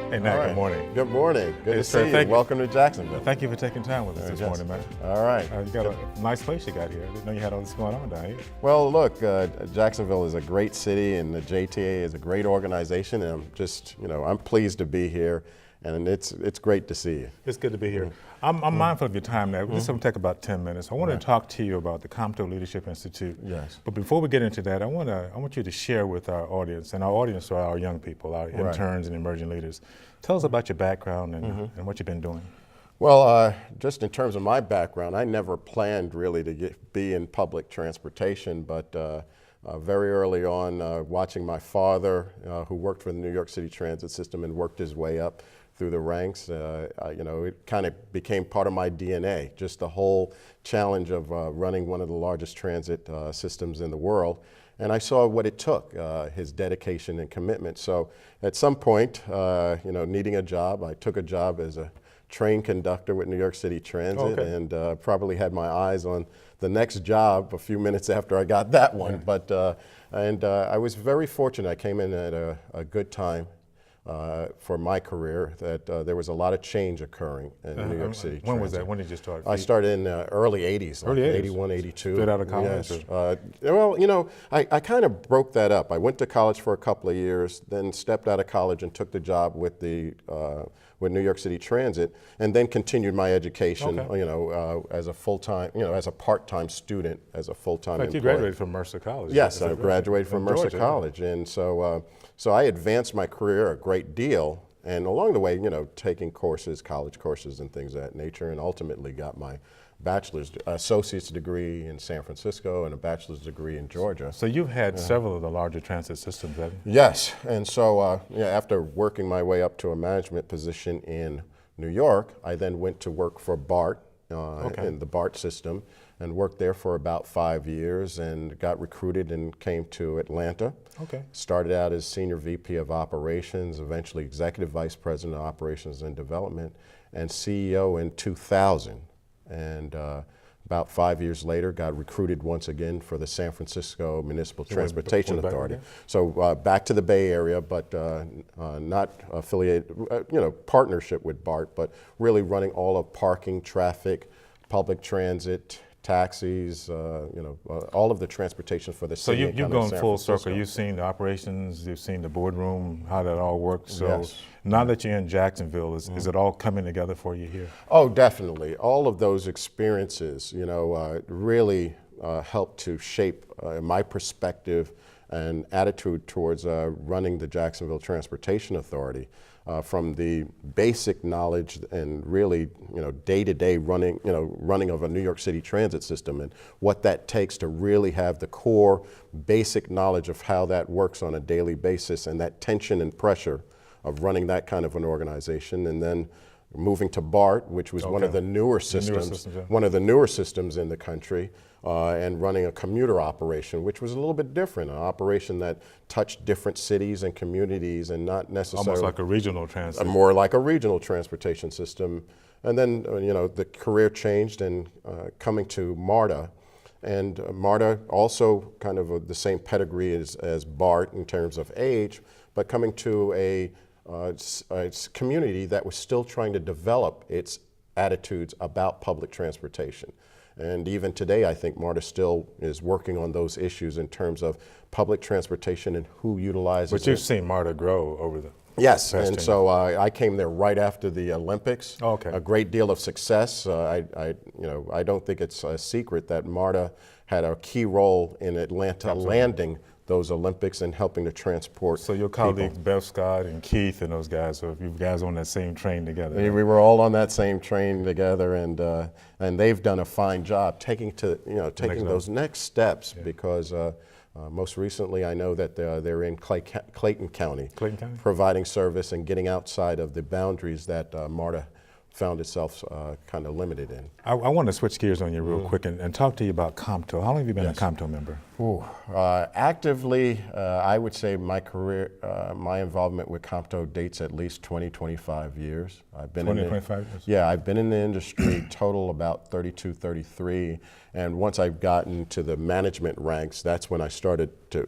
Hey, Nat, good morning. Good morning. Good to Yes, sir. see you. Thank you. Welcome to Jacksonville. Thank you for taking time with us this Yes. morning, man. All right. You got a nice place you got here. I didn't know you had all this going on down here. Well, look, Jacksonville is a great city, and the JTA is a great organization, and I'm pleased to be here, and it's great to see you. It's good to be here. I'm mindful of your time now. This will take about 10 minutes. I want to talk to you about the COMTO Leadership Institute. Yes. But before we get into that, I want you to share with our audience, and our audience are our young people, our interns and emerging leaders. Tell us about your background and what you've been doing. Well, just in terms of my background, I never planned really to be in public transportation, but very early on, watching my father, who worked for the New York City Transit System and worked his way up through the ranks, it kind of became part of my DNA, just the whole challenge of running one of the largest transit systems in the world. And I saw what it took, his dedication and commitment. So at some point, needing a job, I took a job as a train conductor with New York City Transit, and probably had my eyes on the next job a few minutes after I got that one. But I was very fortunate. I came in at a good time for my career, that there was a lot of change occurring in New York City. When was that? When did you start? I started in early 80s, like Early 80s. 81, 82. Straight out of college? Yes. I kind of broke that up. I went to college for a couple of years, then stepped out of college and took the job with with New York City Transit, and then continued my education, as a full-time, as a part-time student, as a full-time employee. You graduated from Mercer College. Yes, I graduated from Mercer Georgia. College, and so I advanced my career a great deal, and along the way, taking courses, college courses and things of that nature, and ultimately got my associate's degree in San Francisco and a bachelor's degree in Georgia. So you've had several of the larger transit systems, haven't you? Yes, and so after working my way up to a management position in New York, I then went to work for BART in the BART system, and worked there for about 5 years, and got recruited and came to Atlanta. Started out as Senior VP of Operations, eventually Executive Vice President of Operations and Development, and CEO in 2000. And about 5 years later, got recruited once again for the San Francisco Municipal Transportation Authority. So back to the Bay Area, but not affiliated, partnership with BART, but really running all of parking, traffic, public transit, taxis, all of the transportation for the city. So you've gone full circle. You've seen the operations, you've seen the boardroom, how that all works. So now that you're in Jacksonville, is it all coming together for you here? Oh, definitely. All of those experiences, really helped to shape my perspective and attitude towards running the Jacksonville Transportation Authority. From the basic knowledge and really, day-to-day running of a New York City transit system, and what that takes to really have the core basic knowledge of how that works on a daily basis, and that tension and pressure of running that kind of an organization. And then moving to BART, which was one of the newer systems, one of the newer systems in the country, and running a commuter operation, which was a little bit different, an operation that touched different cities and communities, and not necessarily almost like a regional transit. More like a regional transportation system. And then, the career changed, and coming to Marta, and Marta also kind of the same pedigree as BART in terms of age, but coming to a community that was still trying to develop its attitudes about public transportation. And even today, I think Marta still is working on those issues in terms of public transportation and who utilizes it. But you've seen Marta grow over the Yes, and so I came there right after the Olympics. A great deal of success. I don't think it's a secret that Marta had a key role in Atlanta landing those Olympics and helping to transport. So your colleagues, Bev Scott and Keith and those guys, so if you guys on that same train together. We were all on that same train together, and they've done a fine job taking those next steps, because most recently I know that they're in Clayton County, providing service and getting outside of the boundaries that Marta found itself kind of limited in. I want to switch gears on you real quick and talk to you about COMTO. How long have you been a COMTO member? Actively, I would say my career, my involvement with COMTO dates at least 20, 25 years. I've been 25 years? Yeah, I've been in the industry total about 32, 33. And once I've gotten to the management ranks, that's when I started to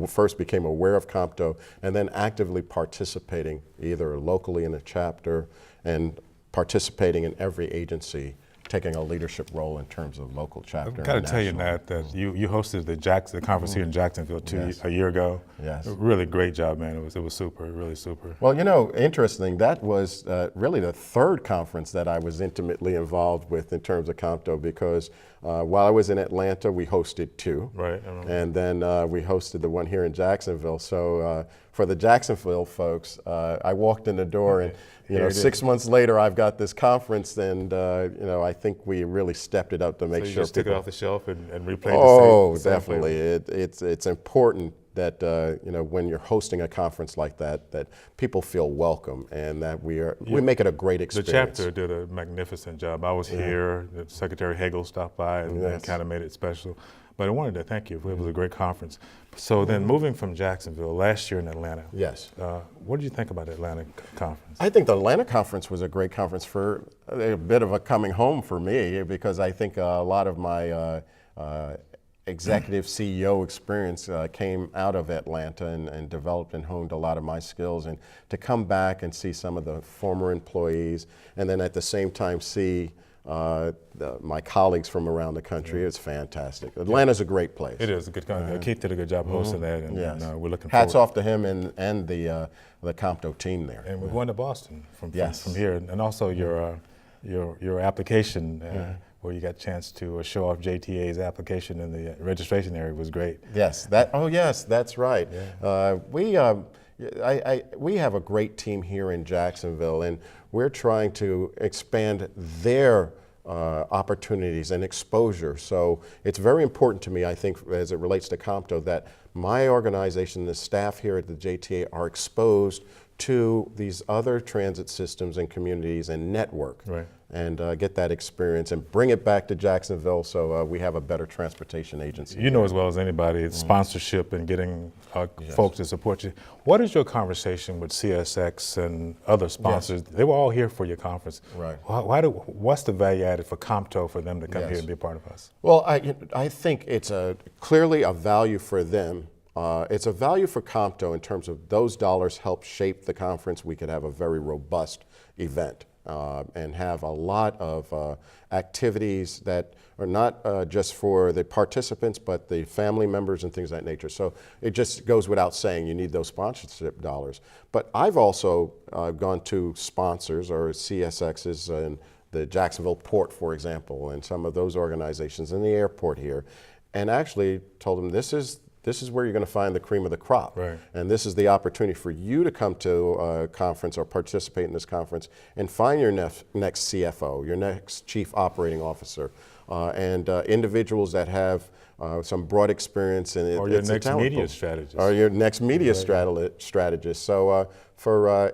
first became aware of COMTO, and then actively participating either locally in a chapter and participating in every agency, taking a leadership role in terms of local chapter. I've got to tell you, Nat, that you hosted the conference here in Jacksonville a year ago. Yes. Really great job, man. It was super, really super. Well, you know, interesting, that was really the third conference that I was intimately involved with in terms of COMTO, because while I was in Atlanta, we hosted two. Right, I remember. And then we hosted the one here in Jacksonville. So for the Jacksonville folks, I walked in the door and, you know, 6 months later, I've got this conference, and you know, I think we really stepped it up to make so you sure just took it people. off the shelf and replayed Oh, the same definitely. flavor. It's important that you know, when you're hosting a conference like that, that people feel welcome and that we make it a great The experience. chapter did a magnificent job. I was here. Secretary Hagel stopped by and kind of made it special. But I wanted to thank you. It was a great conference. So then, moving from Jacksonville, last year in Atlanta. Yes. What did you think about the Atlanta conference? I think the Atlanta conference was a great conference, for a bit of a coming home for me, because I think a lot of my executive CEO experience came out of Atlanta and developed and honed a lot of my skills. And to come back and see some of the former employees, and then at the same time see my colleagues from around the country, it's fantastic. Atlanta's a great place. It is a good conference. Keith did a good job hosting that, and, Yes. and we're looking Hats forward. off to him and the COMTO team there. And we're going to Boston from Yes. here, and also your application where you got a chance to show off JTA's application in the registration area was great. Yes, yes, that's right. Yeah. We have a great team here in Jacksonville, and we're trying to expand their opportunities and exposure. So it's very important to me, I think, as it relates to COMTO, that my organization, the staff here at the JTA, are exposed to these other transit systems and communities and network. Right. And get that experience and bring it back to Jacksonville, so we have a better transportation agency. You know as well as anybody, it's sponsorship and getting folks to support you. What is your conversation with CSX and other sponsors? They were all here for your conference. Right. What's the value added for COMTO for them to come here and be a part of us? Well, I think it's clearly a value for them. It's a value for COMTO in terms of those dollars help shape the conference. We could have a very robust event. And have a lot of activities that are not just for the participants, but the family members and things of that nature. So it just goes without saying, you need those sponsorship dollars. But I've also gone to sponsors or CSXs in the Jacksonville Port, for example, and some of those organizations in the airport here, and actually told them this is where you're going to find the cream of the crop. Right. And this is the opportunity for you to come to a conference or participate in this conference and find your next CFO, your next chief operating officer, and individuals that have some broad experience in Or your next media strategist. Or your next media strategist. So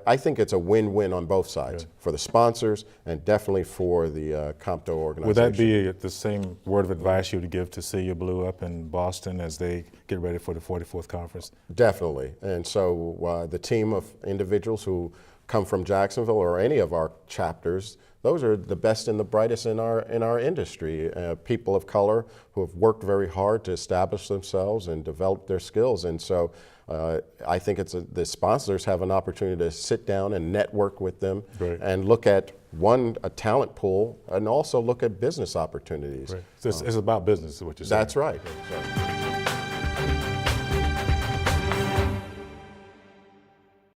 I think it's a win-win on both sides, for the sponsors and definitely for the COMTO organization. Would that be the same word of advice you would give to Celia Blue up in Boston as they get ready for the 44th conference? Definitely. And so the team of individuals who come from Jacksonville or any of our chapters, those are the best and the brightest in our industry. People of color who have worked very hard to establish themselves and develop their skills. And so I think the sponsors have an opportunity to sit down and network with them. Right. And look at a talent pool, and also look at business opportunities. Right. So it's about business, is what you're saying. That's right.